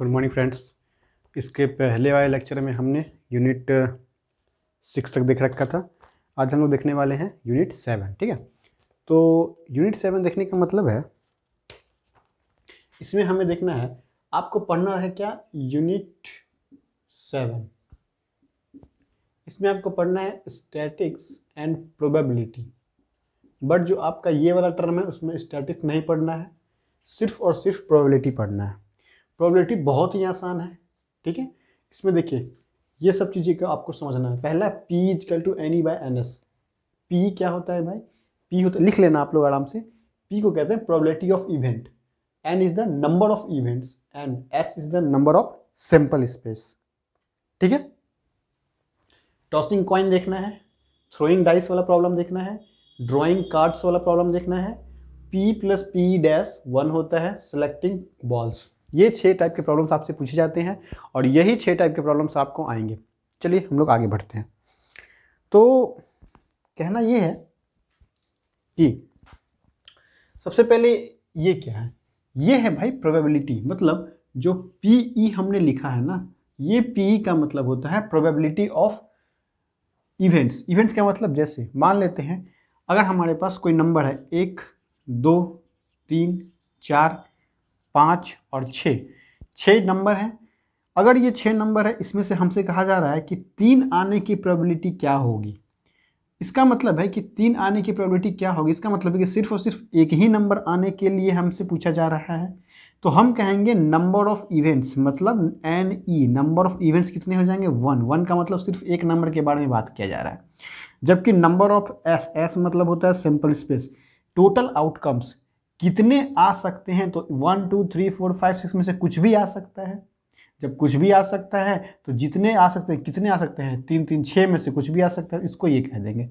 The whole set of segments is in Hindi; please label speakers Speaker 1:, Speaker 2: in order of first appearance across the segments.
Speaker 1: Good morning friends. इसके पहले वाले लेक्चर में हमने यूनिट 6 तक देख रखा था। आज हम लोग देखने वाले हैं यूनिट 7। ठीक है, तो यूनिट 7 देखने का मतलब है इसमें हमें देखना है, आपको पढ़ना है क्या, यूनिट 7। इसमें आपको पढ़ना है स्टैटिक्स एंड प्रोबेबिलिटी। बट जो आपका ये वाला टर्म है उसमें स्टैटिक्स नहीं पढ़ना है, सिर्फ और सिर्फ प्रोबेबिलिटी पढ़ना है। प्रोबेबिलिटी बहुत ही आसान है। ठीक है, इसमें देखिए ये सब चीज़ें का आपको समझना है। पहला P is equal to N E by N S. P क्या होता है भाई? P होता है, लिख लेना आप लोग आराम से, P को कहते हैं probability of event, N is the number of events and S is the number of sample space. ठीक है, टॉसिंग कॉइन देखना है, थ्रोइंग डाइस वाला प्रॉब्लम देखना है, ड्राइंग कार्ड्स वाला प्रॉब्लम देखना है, P प्लस P डैश 1 होता है, सेलेक्टिंग बॉल्स। ये 6 टाइप के प्रॉब्लम्स आपसे पूछे जाते हैं और यही 6 टाइप के प्रॉब्लम्स आपको आएंगे। चलिए हम लोग आगे बढ़ते हैं। तो कहना ये है कि सबसे पहले ये क्या है, ये है भाई प्रोबेबिलिटी। मतलब जो PE हमने लिखा है ना, ये PE का मतलब होता है प्रोबेबिलिटी ऑफ इवेंट्स। इवेंट्स का मतलब, जैसे मान लेते हैं अगर हमारे पास कोई नंबर है 1 2 3 4 5 और 6 नंबर हैं। अगर ये 6 नंबर है, इसमें से हमसे कहा जा रहा है कि 3 आने की प्रोबेबिलिटी क्या होगी। इसका मतलब है कि 3 आने की प्रोबेबिलिटी क्या होगी, इसका मतलब है कि सिर्फ और सिर्फ एक ही नंबर आने के लिए हमसे पूछा जा रहा है। तो हम कहेंगे नंबर ऑफ इवेंट्स, मतलब NE, नंबर ऑफ इवेंट्स कितने हो जाएंगे? 1 का मतलब सिर्फ एक नंबर के बारे में बात किया जा रहा है। जबकि नंबर ऑफ S मतलब होता है सैंपल स्पेस, टोटल आउटकम्स कितने आ सकते हैं। तो 1 2 3 4 5 6 में से कुछ भी आ सकता है। जब कुछ भी आ सकता है तो जितने आ सकते हैं, कितने आ सकते हैं? 3 3 6 में से कुछ भी आ सकता है, इसको ये कह देंगे।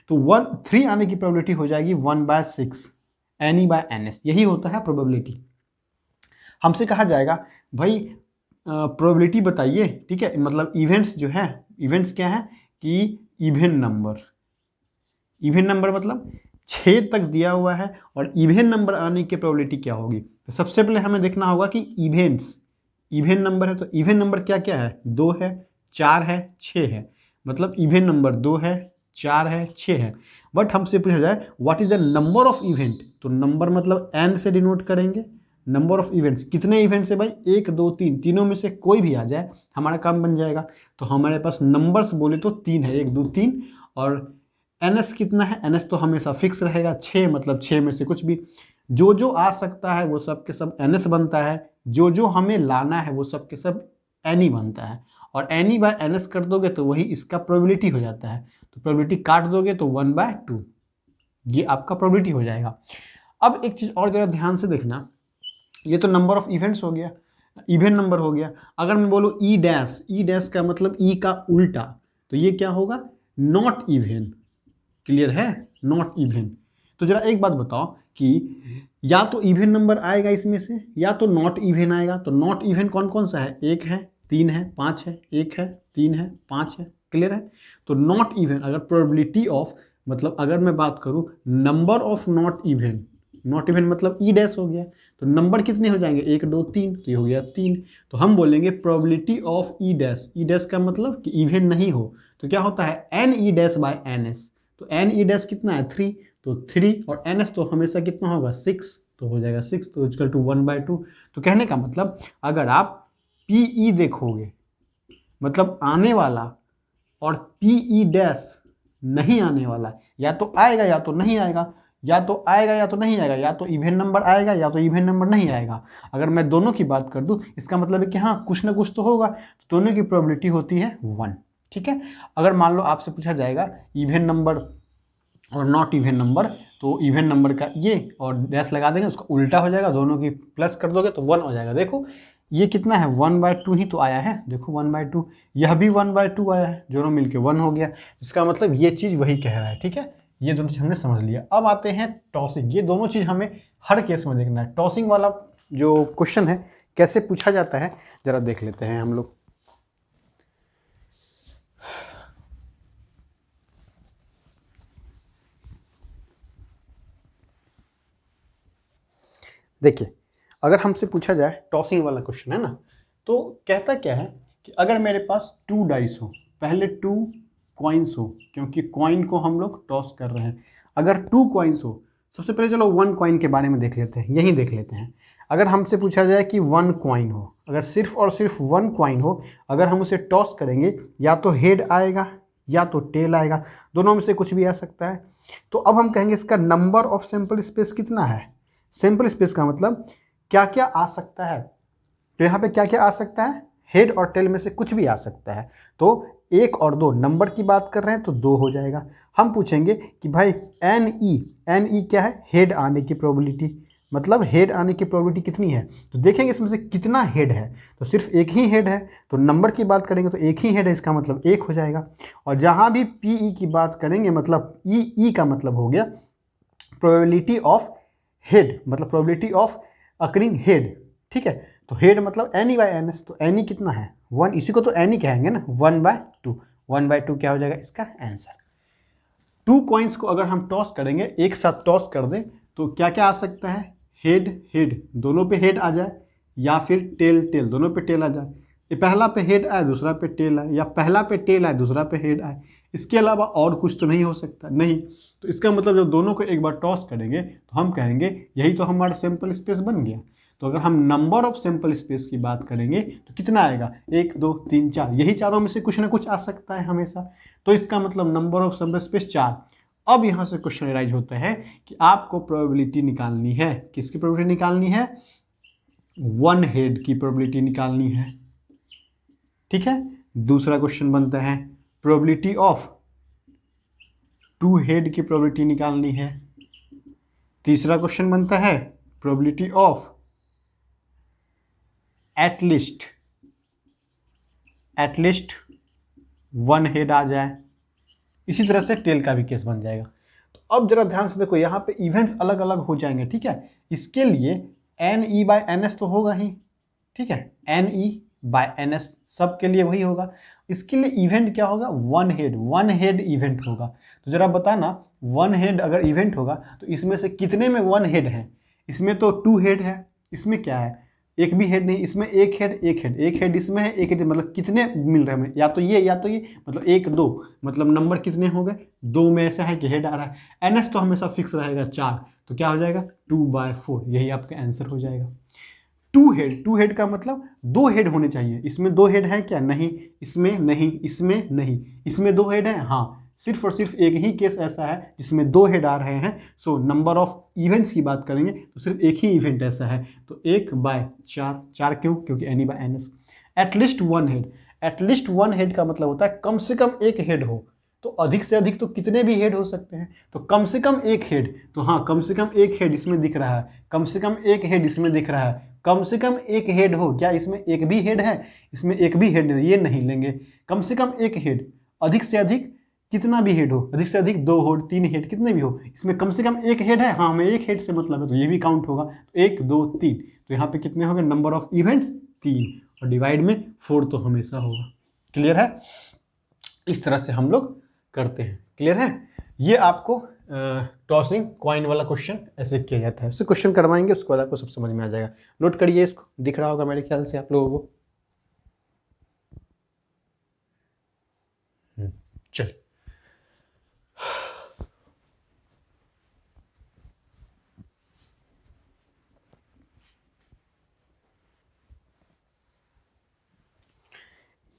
Speaker 1: तो 3 आने की प्रोबेबिलिटी हो जाएगी 1/6 NE बाय NS। यही होता है प्रोबेबिलिटी। हमसे कहा जाएगा भाई प्रोबेबिलिटी बताइए। ठीक है, मतलब इवेंट्स जो है, इवेंट्स क्या है कि इवन नंबर। इवन नंबर मतलब 6 तक दिया हुआ है और इवन नंबर आने की प्रोबेबिलिटी क्या होगी। तो सबसे पहले हमें देखना होगा कि इवेंट्स, इवन नंबर है तो इवन नंबर क्या क्या है? 2 है, 4 है, 6 है। मतलब इवन नंबर 2 है, 4 है, 6 है। बट हमसे पूछा जाए what is the number of event, तो नंबर मतलब n से डिनोट करेंगे। नंबर ऑफ इवेंट्स, कितने इवेंट्स है भाई? 1 2 3, तीनों में से कोई भी आ जाए हमारा काम बन जाएगा। तो हमारे पास नंबर्स बोले तो 3 है, 1 2 3। और NS कितना है? NS तो हमेशा फिक्स रहेगा, 6 मतलब 6 में से कुछ भी। जो आ सकता है वो सब के सब NS बनता है, जो हमें लाना है वो सब के सब NE बनता है। और NE बाय NS कर दोगे तो वही इसका प्रोबेबिलिटी हो जाता है। तो प्रोबेबिलिटी काट दोगे तो 1/2, ये आपका प्रोबेबिलिटी हो जाएगा। अब एक चीज़ और ज़रा ध्यान से देखना, ये तो नंबर ऑफ इवेंट्स हो गया, इवन नंबर हो गया। अगर मैं बोलूँ ई डैश का मतलब ई का उल्टा, तो ये क्या होगा? Not even. क्लियर है? Not even. तो जरा एक बात बताओ कि या तो इवन नंबर आएगा इसमें से या तो नॉट इवन आएगा। तो नॉट इवन कौन कौन सा है? 1 है, 3 है, 5 है, 1 है, 3 है, 5 है। क्लियर है? तो नॉट इवन, अगर प्रोबेबिलिटी ऑफ, मतलब अगर मैं बात करूं number of not even, not even मतलब ई डैश हो गया। तो नंबर कितने हो जाएंगे? 1 2 3, तो ये हो गया 3। तो हम बोलेंगे probability of E dash. E dash का मतलब कि इवन नहीं हो, तो क्या होता है? N E dash by N S. तो एन ई डैश कितना है? 3। तो 3 और एन एस तो हमेशा कितना होगा? 6। तो हो जाएगा 6, तो इक्वल टू 1/2। तो कहने का मतलब अगर आप PE देखोगे, मतलब आने वाला, और PE डैश नहीं आने वाला, या तो आएगा या तो नहीं आएगा, या तो आएगा या तो नहीं आएगा, या तो इवन नंबर आएगा या तो इवन नंबर नहीं आएगा। अगर मैं दोनों की बात कर दूं, इसका मतलब है कि हाँ कुछ ना कुछ तो होगा। तो दोनों की प्रोबेबिलिटी होती है 1। ठीक है, अगर मान लो आपसे पूछा जाएगा इवन नंबर और नॉट इवन नंबर, तो इवन नंबर का ये और डैश लगा देंगे, उसका उल्टा हो जाएगा, दोनों की प्लस कर दोगे तो 1 हो जाएगा। देखो ये कितना है? 1/2 ही तो आया है। देखो 1/2, यह भी 1/2 आया है, दोनों मिलके 1 हो गया। इसका मतलब ये चीज़ वही कह रहा है। ठीक है, ये दोनों चीज़ हमने समझ लिया। अब आते हैं टॉसिंग। ये दोनों चीज़ हमें हर केस में देखना है। टॉसिंग वाला जो क्वेश्चन है कैसे पूछा जाता है जरा देख लेते हैं हम लोग। देखिए, अगर हमसे पूछा जाए टॉसिंग वाला क्वेश्चन है ना, तो कहता क्या है कि अगर मेरे पास 2 डाइस हो, पहले 2 कॉइन्स हो, क्योंकि कॉइन को हम लोग टॉस कर रहे हैं। अगर 2 कॉइन्स हो, सबसे पहले चलो 1 कॉइन के बारे में देख लेते हैं, यही देख लेते हैं। अगर हमसे पूछा जाए कि 1 कॉइन हो, अगर सिर्फ और सिर्फ 1 कॉइन हो, अगर हम उसे टॉस करेंगे या तो हेड आएगा या तो टेल आएगा, दोनों में से कुछ भी आ सकता है। तो अब हम कहेंगे इसका नंबर ऑफ सैंपल स्पेस कितना है। सैंपल स्पेस का मतलब क्या क्या आ सकता है, तो यहाँ पे क्या क्या आ सकता है, हेड और टेल में से कुछ भी आ सकता है। तो 1 और 2 नंबर की बात कर रहे हैं तो 2 हो जाएगा। हम पूछेंगे कि भाई एन ई क्या है, हेड आने की प्रोबेबिलिटी, मतलब हेड आने की प्रोबेबिलिटी कितनी है, तो देखेंगे इसमें से कितना हेड है, तो सिर्फ एक ही हेड है, तो नंबर की बात करेंगे तो एक ही हेड है, इसका मतलब 1 हो जाएगा। और जहाँ भी पी ई की बात करेंगे, मतलब ई का मतलब हो गया प्रोबेबिलिटी ऑफ हेड, मतलब प्रोबेबिलिटी ऑफ अकरिंग हेड, ठीक है। तो हेड मतलब N E by N S, तो एन ई कितना है 1, इसी को तो एन ई कहेंगे ना, 1/2, 1/2 क्या हो जाएगा इसका आंसर। 2 कॉइन्स को अगर हम टॉस करेंगे, एक साथ टॉस कर दें, तो क्या क्या आ सकता है, हेड हेड, दोनों पे हेड आ जाए, या फिर टेल टेल, दोनों पे टेल आ जाए। ये पहला पे हेड आए दूसरा पे टेल आए, या पहला पे टेल आए दूसरा पे हेड आए, इसके अलावा और कुछ तो नहीं हो सकता, नहीं। तो इसका मतलब जब दोनों को एक बार टॉस करेंगे तो हम कहेंगे यही तो हमारा सैंपल स्पेस बन गया। तो अगर हम नंबर ऑफ सैंपल स्पेस की बात करेंगे तो कितना आएगा, 1 2 3 4, यही चारों में से कुछ ना कुछ आ सकता है हमेशा। तो इसका मतलब नंबर ऑफ सैंपल स्पेस 4। अब यहाँ से क्वेश्चन राइज होता है कि आपको प्रोबेबिलिटी निकालनी है, किसकी प्रोबेबिलिटी निकालनी है, 1 हेड की प्रोबेबिलिटी निकालनी है, ठीक है। दूसरा क्वेश्चन बनता है प्रोबेबिलिटी ऑफ 2 हेड की प्रोबेबिलिटी निकालनी है। तीसरा क्वेश्चन बनता है प्रोबेबिलिटी ऑफ एटलीस्ट 1 हेड आ जाए। इसी तरह से टेल का भी केस बन जाएगा। तो अब जरा ध्यान से देखो, यहाँ पे इवेंट्स अलग अलग हो जाएंगे, ठीक है। इसके लिए N E by N S तो होगा ही, ठीक है, N E by N S सबके लिए वही होगा। इसके लिए इवेंट क्या होगा, 1 हेड इवेंट होगा। तो जरा बताना 1 हेड अगर इवेंट होगा तो इसमें से कितने में 1 हेड है, इसमें तो 2 हेड है, इसमें क्या है, एक भी हेड नहीं, इसमें एक हेड इसमें है, एक हेड, मतलब कितने मिल रहे हैं हमें, या तो ये, मतलब 1 2, मतलब नंबर कितने हो गए, 2 में ऐसा है कि हेड आ रहा है। एन एस तो हमेशा फिक्स रहेगा 4, तो क्या हो जाएगा 2/4, यही आपका आंसर हो जाएगा। 2 हेड का मतलब 2 हेड होने चाहिए, इसमें 2 हेड है क्या, नहीं, इसमें नहीं, इसमें नहीं, इसमें 2 हेड है, हाँ, सिर्फ और सिर्फ एक ही केस ऐसा है जिसमें 2 हेड आ रहे हैं। सो नंबर ऑफ इवेंट्स की बात करेंगे तो सिर्फ एक ही इवेंट ऐसा है, तो 1/4, 4 क्यों, क्योंकि N E by N S. At least 1 head, at least 1 head का मतलब होता है कम से कम एक हेड हो, तो अधिक से अधिक तो कितने भी हेड हो सकते हैं, तो कम से कम एक हेड, तो हाँ कम से कम एक हेड इसमें दिख रहा है, कम से कम एक हेड इसमें दिख रहा है, कम से कम एक हेड हो, क्या इसमें एक भी हेड है, इसमें एक भी हेड नहीं, ये नहीं लेंगे, कम से कम एक हेड, अधिक से अधिक कितना भी हेड हो, अधिक से अधिक 2 हेड 3 हेड कितने भी हो, इसमें कम से कम एक हेड है, हाँ हमें एक हेड से मतलब है, तो ये भी काउंट होगा, तो 1 2 3, तो यहाँ पे कितने हो गए नंबर ऑफ इवेंट्स 3, और डिवाइड में 4 तो हमेशा होगा। क्लियर है, इस तरह से हम लोग करते हैं, क्लियर है। ये आपको टॉसिंग कॉइन वाला क्वेश्चन ऐसे किया जाता है, उससे क्वेश्चन करवाएंगे, उसके बाद आपको सब समझ में आ जाएगा। नोट करिए इसको, दिख रहा होगा मेरे ख्याल से आप लोगों को। चलिए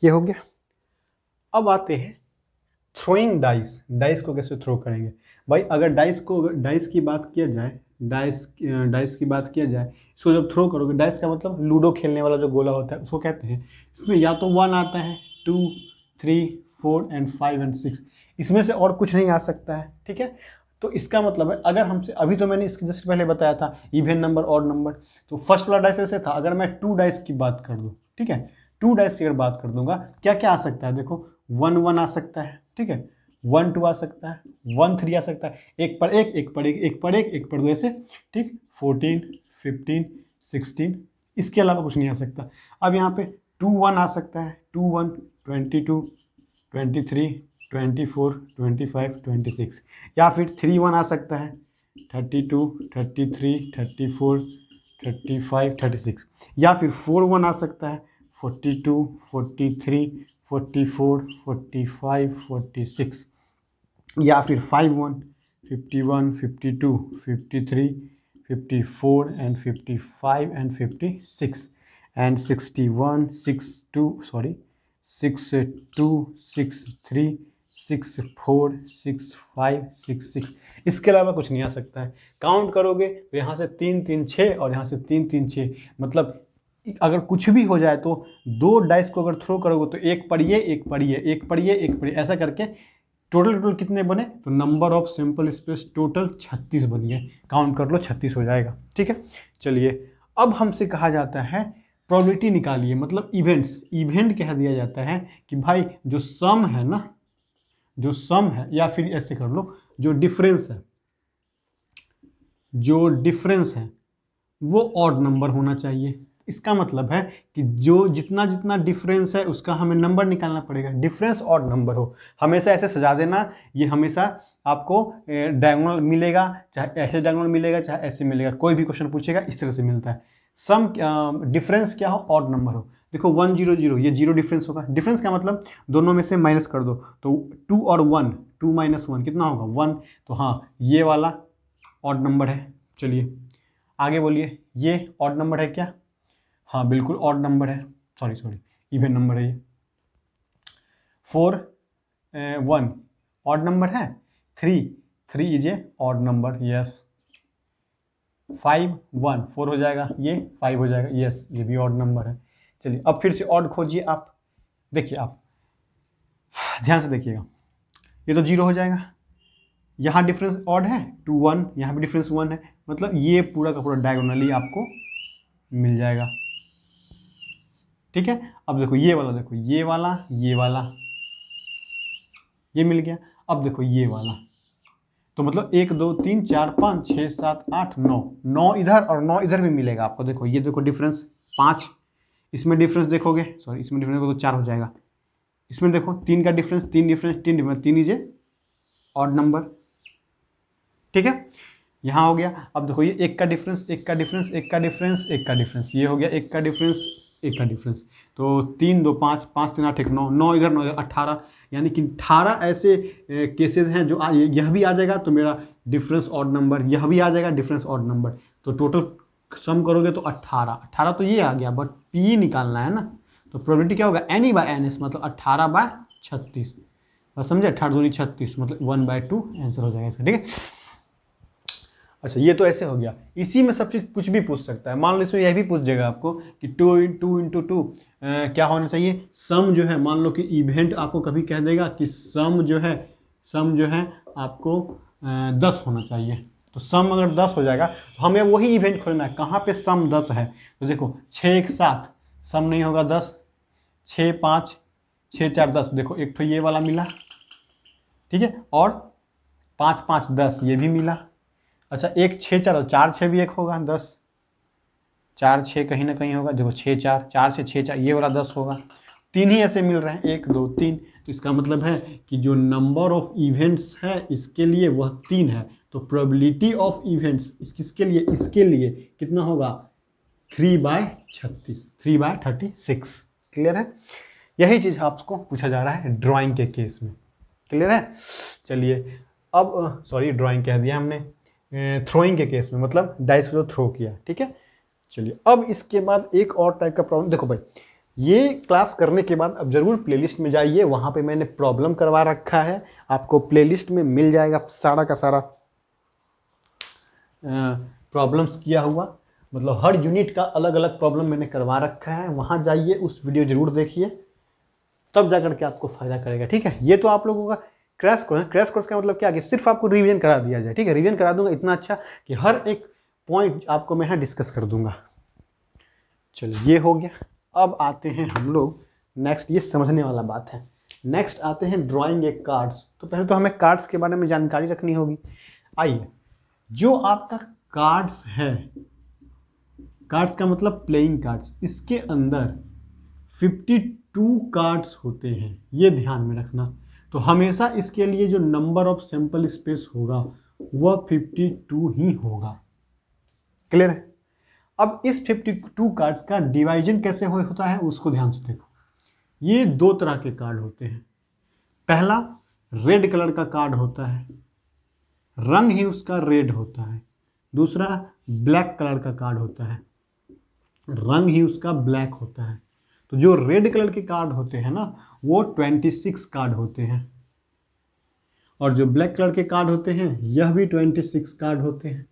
Speaker 1: ये हो गया। अब आते हैं थ्रोइंग डाइस, डाइस को कैसे थ्रो करेंगे। भाई अगर डाइस की बात किया जाए, डाइस की बात किया जाए, इसको जब थ्रो करोगे, डाइस का मतलब लूडो खेलने वाला जो गोला होता है उसको कहते हैं। इसमें या तो 1 आता है, 2 3 4 एंड 5 एंड 6, इसमें से और कुछ नहीं आ सकता है, ठीक है। तो इसका मतलब है अगर हमसे, अभी तो मैंने इसके जस्ट पहले बताया था इवन नंबर और नंबर, तो फर्स्ट वाला डाइस वैसे था। अगर मैं 2 डाइस की बात कर दूँ, ठीक है, 2 डाइस की अगर बात कर दूंगा, क्या क्या आ सकता है, देखो 1 1 आ सकता है, ठीक है, 1 2 आ सकता है, 1 3 आ सकता है, एक पर एक, एक पर एक, एक पर एक, एक पर दो, ऐसे, ठीक, 14 15 16, इसके अलावा कुछ नहीं आ सकता। अब यहाँ पे 2 1 आ सकता है, 2 1 22 23 24 25 26, या फिर 3 1 आ सकता है, 32 33 34 35 36, या फिर 4 1 आ सकता है, 42, 43, 44, 45, 46, या फिर 51, 51, 52, 53, 54 एंड 55 एंड 56 एंड 61, 62, सॉरी 62, 63, 64, 65, 66। इसके अलावा कुछ नहीं आ सकता है। काउंट करोगे तो यहाँ से 3 3 6 और यहाँ से 3 3 6, मतलब अगर कुछ भी हो जाए तो 2 डाइस को अगर थ्रो करोगे तो एक पढ़िए एक पढ़िए एक पढ़िए एक पढ़िए, ऐसा करके टोटल कितने बने, तो number of simple space total 36 बन गए। काउंट कर लो 36 हो जाएगा। ठीक है, चलिए अब हमसे कहा जाता है प्रोबेबिलिटी निकालिए, मतलब इवेंट कह दिया जाता है कि भाई जो सम है ना, जो सम है, या फिर ऐसे कर लो जो डिफरेंस है वो ऑड नंबर होना चाहिए। इसका मतलब है कि जो जितना जितना डिफरेंस है उसका हमें नंबर निकालना पड़ेगा, डिफरेंस ऑड नंबर हो। हमेशा ऐसे सजा देना, ये हमेशा आपको डायगोनल मिलेगा, चाहे ऐसे डायगोनल मिलेगा चाहे ऐसे मिलेगा, कोई भी क्वेश्चन पूछेगा इस तरह से मिलता है। सम डिफरेंस क्या हो, ऑड नंबर हो। देखो 1 0 0, ये 0 डिफरेंस होगा। डिफरेंस का मतलब दोनों में से माइनस कर दो, तो 2 और 1, 2 - 1 कितना होगा 1। तो हाँ, ये वाला ऑड नंबर है। चलिए आगे बोलिए, ये ऑड नंबर है क्या? हाँ बिल्कुल ऑड नंबर है, सॉरी इवन नंबर है ये। 4 1 ऑड नंबर है। 3 is a odd number, yes. 5 1 4 हो जाएगा, ये 5 हो जाएगा, यस ये भी ऑड नंबर है। चलिए अब फिर से ऑड खोजिए आप। देखिए आप ध्यान से देखिएगा, ये तो 0 हो जाएगा, यहाँ डिफरेंस ऑड है 2 1, यहाँ भी डिफरेंस 1 है, मतलब ये पूरा का पूरा डायगोनली आपको मिल जाएगा। ठीक है, अब देखो ये वाला, देखो ये वाला, ये मिल गया। अब देखो ये वाला, तो मतलब 1 2 3 4 5 6 7 8 9, 9 इधर और 9 इधर भी मिलेगा आपको। देखो ये देखो डिफरेंस 5, इसमें डिफरेंस देखोगे, सॉरी इसमें डिफरेंस देखो तो 4 हो जाएगा। इसमें देखो 3 का difference, 3 difference 3 is a odd number. ठीक है, यहाँ हो गया। अब देखो ये 1 का डिफरेंस, 1 का डिफरेंस, 1 का डिफरेंस, 1 का डिफरेंस, ये हो गया 1 का डिफरेंस, 1 का डिफरेंस। तो 3 2 5, 5 3 8 1 9, 9 इधर 9 इधर 18, यानी कि 18 ऐसे केसेस हैं जो यह भी आ जाएगा तो मेरा डिफरेंस ऑड नंबर, यह भी आ जाएगा डिफरेंस ऑड नंबर। तो टोटल सम करोगे तो 18 तो ये आ गया, बट पी निकालना है ना, तो प्रोबेबिलिटी क्या होगा N/Ns, मतलब 18/36। बस समझे, 18 दूनी 36, मतलब 1/2 आंसर हो जाएगा इसका। ठीक है, अच्छा ये तो ऐसे हो गया। इसी में सब चीज़ कुछ भी पूछ सकता है। मान लो इसमें यह भी पूछ जाएगा आपको कि 2 × 2 क्या होना चाहिए, सम जो है, मान लो कि इवेंट आपको कभी कह देगा कि सम जो है आपको 10 होना चाहिए। तो सम अगर 10 हो जाएगा तो हमें वही इवेंट खोजना है, कहाँ पे सम 10 है। तो देखो 6 1 7 सम नहीं होगा 10, 6 5 6 4 10, देखो एक तो ये वाला मिला, ठीक है, और 5 5 10 ये भी मिला। अच्छा 1 6 4, 4 6 भी एक होगा 10, 4 6 कहीं ना कहीं होगा, देखो 6 4, 4 से 6 4, ये वाला 10 होगा। 3 ही ऐसे मिल रहे हैं, 1 2 3, तो इसका मतलब है कि जो नंबर ऑफ इवेंट्स है इसके लिए वह 3 है। तो प्रोबेबिलिटी ऑफ इवेंट्स किसके लिए, इसके लिए कितना होगा 3/36, 3/36। क्लियर है, यही चीज़ आपको पूछा जा रहा है ड्राइंग के केस में। क्लियर है, चलिए अब सॉरी ड्राइंग कह दिया हमने, थ्रोइंग के केस में, मतलब डाइस को थ्रो किया। ठीक है, चलिए अब इसके बाद एक और टाइप का प्रॉब्लम। देखो भाई ये क्लास करने के बाद अब जरूर प्लेलिस्ट में जाइए, वहाँ पे मैंने प्रॉब्लम करवा रखा है, आपको प्लेलिस्ट में मिल जाएगा सारा का सारा प्रॉब्लम्स किया हुआ, मतलब हर यूनिट का अलग अलग प्रॉब्लम मैंने करवा रखा है। वहाँ जाइए, उस वीडियो जरूर देखिए, तब जा करके आपको फायदा करेगा। ठीक है, ये तो आप लोगों का क्रैश कोर्स है। क्रैश कोर्स का मतलब क्या कि सिर्फ आपको रिवीजन करा दिया जाए। ठीक है, रिवीजन करा दूंगा इतना अच्छा कि हर एक पॉइंट आपको मैं यहाँ डिस्कस कर दूंगा। चलिए ये हो गया। अब आते हैं हम लोग नेक्स्ट, ये समझने वाला बात है। नेक्स्ट आते हैं ड्राइंग ए कार्ड्स। तो पहले तो हमें कार्ड्स के बारे में जानकारी रखनी होगी। आइए, जो आपका कार्ड्स है, कार्ड्स का मतलब प्लेइंग कार्ड्स, इसके अंदर 52 कार्ड्स होते हैं, ये ध्यान में रखना। तो हमेशा इसके लिए जो नंबर ऑफ सैंपल स्पेस होगा वह 52 ही होगा। क्लियर है, अब इस 52 कार्ड्स का डिवाइजन कैसे होता है उसको ध्यान से देखो। ये दो तरह के कार्ड होते हैं। पहला रेड कलर का कार्ड होता है, रंग ही उसका रेड होता है। दूसरा ब्लैक कलर का कार्ड होता है, रंग ही उसका ब्लैक होता है। तो जो रेड कलर के कार्ड होते हैं ना वो 26 कार्ड होते हैं, और जो ब्लैक कलर के कार्ड होते हैं यह भी 26 कार्ड होते हैं।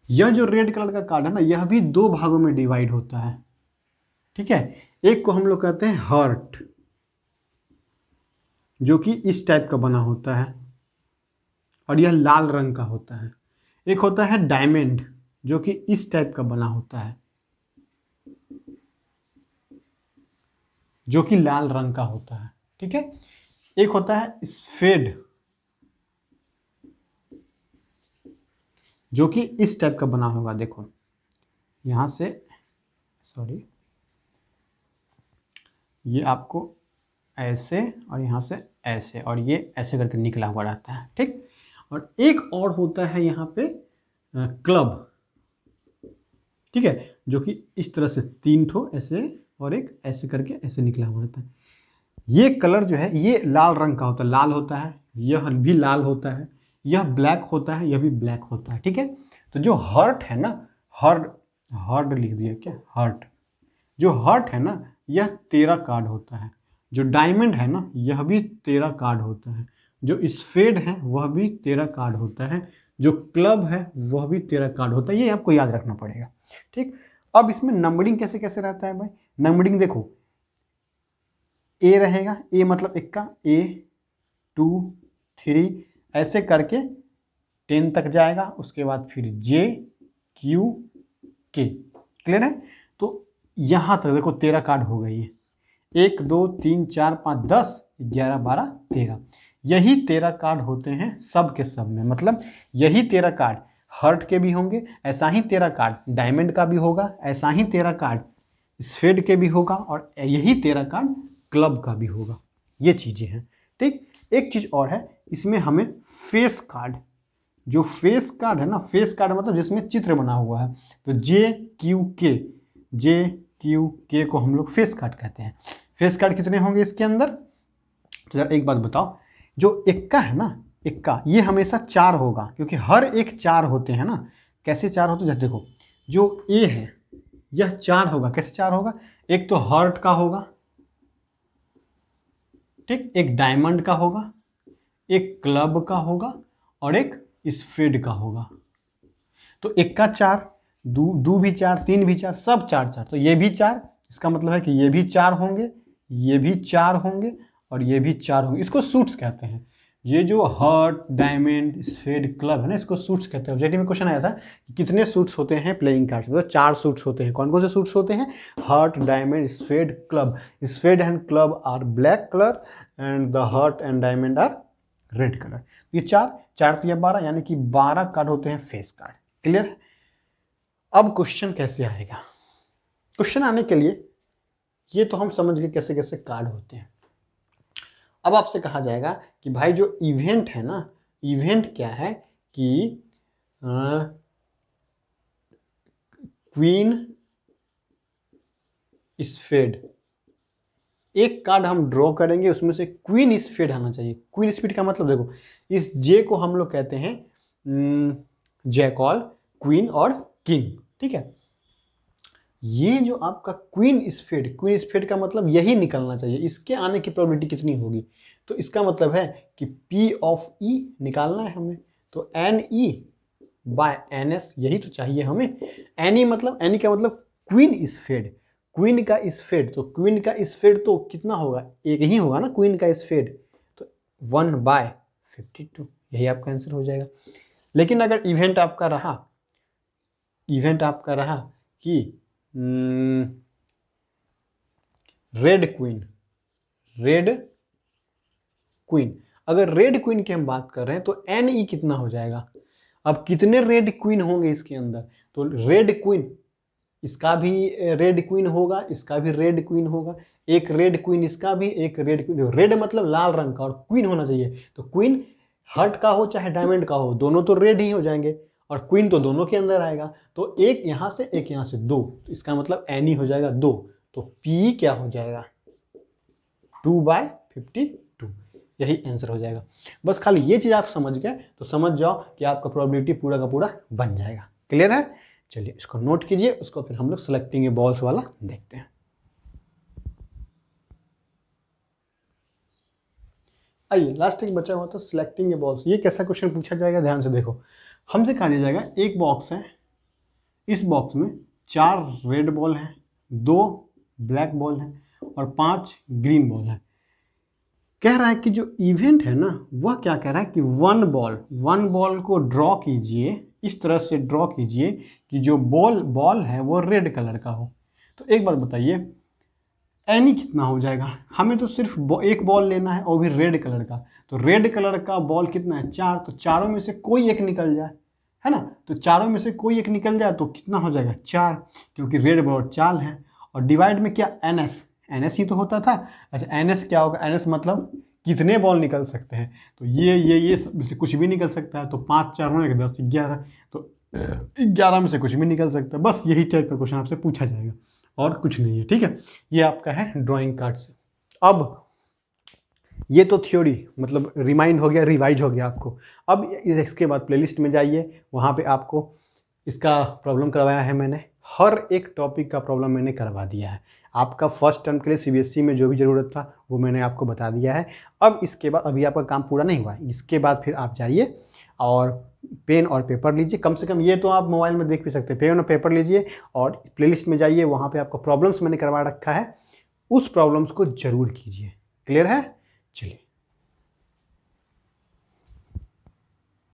Speaker 1: यह जो रेड कलर का कार्ड है ना यह भी दो भागों में डिवाइड होता है, ठीक है। एक को हम लोग कहते हैं हार्ट, जो कि इस टाइप का बना होता है और यह लाल रंग का होता है। एक होता है डायमंड, जो कि इस टाइप का बना होता है, जो कि लाल रंग का होता है, ठीक है। एक होता है स्फेड, जो कि इस टाइप का बना होगा। देखो यहां से, सॉरी, ये आपको ऐसे और यहाँ से ऐसे और ये ऐसे करके निकला हुआ रहता है, ठीक। और एक और होता है यहाँ पे क्लब, ठीक है, जो कि इस तरह से 3 ठो ऐसे और एक ऐसे करके ऐसे निकला हुआ रहता है। ये कलर जो है ये लाल रंग का होता है, लाल होता है, यह भी लाल होता है, यह ब्लैक होता है, यह भी ब्लैक होता है, ठीक है। तो जो हर्ट है ना, हर्ट, हर्ट लिख दिया क्या, हर्ट, जो हर्ट है ना यह 13 कार्ड होता है। जो डायमंड है ना यह भी 13 कार्ड होता है। जो स्फेड है वह भी 13 कार्ड होता है। जो क्लब है वह भी 13 कार्ड होता है। ये आपको याद रखना पड़ेगा, ठीक। अब इसमें नंबरिंग कैसे कैसे रहता है भाई, नंबरिंग देखो, ए रहेगा, ए मतलब इक्का, ए 2 3 ऐसे करके 10 तक जाएगा, उसके बाद फिर जे क्यू के, क्लियर है। तो यहाँ तक देखो 13 कार्ड हो गई है, 1 2 3 4 5 10 11 12 13, यही 13 कार्ड होते हैं सब के सब में। मतलब यही 13 कार्ड हर्ट के भी होंगे, ऐसा ही 13 कार्ड डायमंड का भी होगा, ऐसा ही 13 कार्ड स्फेड के भी होगा, और यही 13 कार्ड क्लब का भी होगा। ये चीज़ें हैं, ठीक। एक चीज़ और है, इसमें हमें फेस कार्ड, जो फेस कार्ड है ना, फेस कार्ड मतलब जिसमें चित्र बना हुआ है, तो जे क्यू के को हम लोग फेस कार्ड कहते हैं। फेस कार्ड कितने होंगे इसके अंदर, तो यार एक बात बताओ, जो इक्का है ना, इक्का ये हमेशा 4 होगा, क्योंकि हर एक 4 होते हैं ना। कैसे 4 होते हैं, देखो जो ए है यह 4 होगा। कैसे 4 होगा, एक तो हर्ट का होगा, ठीक, एक डायमंड का होगा, एक क्लब का होगा, और एक स्फेड का होगा। तो इक्का 4, दू भी 4, 3 भी 4, सब 4 4, तो ये भी 4, इसका मतलब है कि ये भी 4 होंगे, ये भी 4 होंगे, और ये भी 4 होंगे। इसको सूट्स कहते हैं। ये जो हर्ट डायमंड स्फेड क्लब है ना, इसको सूट्स कहते हैं। ऑब्जेक्टिव में क्वेश्चन आया था कि कितने सूट्स होते हैं प्लेइंग कार्ड्स में, तो 4 सूट्स होते हैं। कौन कौन से सूट्स होते हैं, heart diamond spade club. Spade and club are black colour and the heart and diamond are red colour. ये 4 4 तो ये 12, यानी कि 12 कार्ड होते हैं फेस कार्ड, क्लियर है। अब क्वेश्चन कैसे आएगा, क्वेश्चन आने के लिए ये तो हम समझ गए कैसे कैसे कार्ड होते हैं। अब आपसे कहा जाएगा कि भाई जो इवेंट है ना, इवेंट क्या है कि क्वीन स्फेड, एक कार्ड हम ड्रॉ करेंगे, उसमें से क्वीन स्फेड आना चाहिए। क्वीन स्फेड का मतलब देखो, इस जे को हम लोग कहते हैं जैकॉल, क्वीन और किंग, ठीक है। ये जो आपका क्वीन स्फेड का मतलब यही निकलना चाहिए। इसके आने की प्रोबेबिलिटी कितनी होगी, तो इसका मतलब है कि P ऑफ E निकालना है हमें, तो NE बाय NS यही तो चाहिए हमें। NE मतलब, NE का मतलब क्वीन स्फेड, क्वीन का स्फेड, तो क्वीन का स्फेड तो कितना होगा, एक ही होगा ना क्वीन का स्फेड, तो 1/52, यही आपका आंसर हो जाएगा। लेकिन अगर इवेंट आपका रहा कि रेड क्वीन, अगर रेड क्वीन की हम बात कर रहे हैं तो NE कितना हो जाएगा। अब कितने रेड क्वीन होंगे इसके अंदर, तो रेड क्वीन, इसका भी रेड क्वीन होगा, इसका भी रेड क्वीन होगा, एक रेड क्वीन इसका भी, एक रेड क्वीन, रेड मतलब लाल रंग का, और क्वीन होना चाहिए, तो क्वीन हर्ट का हो चाहे डायमंड का हो, दोनों तो रेड ही हो जाएंगे। और क्वीन तो दोनों के अंदर आएगा, तो एक यहाँ से एक यहाँ से 2, तो इसका मतलब एन ही हो जाएगा 2, तो पी क्या हो जाएगा 2/52, यही आंसर हो जाएगा। बस खाली ये चीज़ आप समझ गए तो समझ जाओ कि आपका प्रोबेबिलिटी पूरा का पूरा बन जाएगा। क्लियर है? चलिए इसको नोट कीजिए, उसको फिर हम लोग सिलेक्टिंग ए बॉल्स वाला देखते हैं। आइए लास्ट एक बचा हुआ था सिलेक्टिंग ए बॉल्स। ये कैसा क्वेश्चन पूछा जाएगा, ध्यान से देखो। हमसे कहा दिया जाएगा एक बॉक्स है, इस बॉक्स में 4 रेड बॉल हैं, 2 ब्लैक बॉल हैं और 5 ग्रीन बॉल हैं। कह रहा है कि जो इवेंट है ना, वह क्या कह रहा है कि वन बॉल को ड्रॉ कीजिए, इस तरह से ड्रॉ कीजिए कि जो बॉल है वो रेड कलर का हो। तो एक बार बताइए एनी कितना हो जाएगा? हमें तो सिर्फ एक बॉल लेना है और भी रेड कलर का। तो रेड कलर का बॉल कितना है 4, तो चारों में से कोई एक निकल जाए, है ना। तो चारों में से कोई एक निकल जाए तो कितना हो जाएगा 4, क्योंकि रेड बॉल 4 है। और डिवाइड में क्या एनएस ही तो होता था। अच्छा एनएस क्या होगा? एनएस मतलब कितने बॉल निकल सकते हैं। तो ये सब में से कुछ भी निकल सकता है। तो 5 4 9 10 11, तो 11 में से कुछ भी निकल सकता है। बस यही टाइप का क्वेश्चन आपसे पूछा जाएगा और कुछ नहीं है। ठीक है, ये आपका है ड्राइंग कार्ड से। अब ये तो थ्योरी मतलब रिमाइंड हो गया, रिवाइज हो गया आपको। अब इसके बाद प्लेलिस्ट में जाइए, वहाँ पे आपको इसका प्रॉब्लम करवाया है मैंने, हर एक टॉपिक का प्रॉब्लम मैंने करवा दिया है। आपका फर्स्ट टर्म के लिए सीबीएसई में जो भी ज़रूरत था वो मैंने आपको बता दिया है। अब इसके बाद अभी आपका काम पूरा नहीं हुआ है, इसके बाद फिर आप जाइए और पेन और पेपर लीजिए। कम से कम ये तो आप मोबाइल में देख भी सकते हैं। पेन और पेपर लीजिए और प्लेलिस्ट में जाइए, वहाँ पे आपको प्रॉब्लम्स मैंने करवा रखा है, उस प्रॉब्लम्स को ज़रूर कीजिए। क्लियर है? चलिए।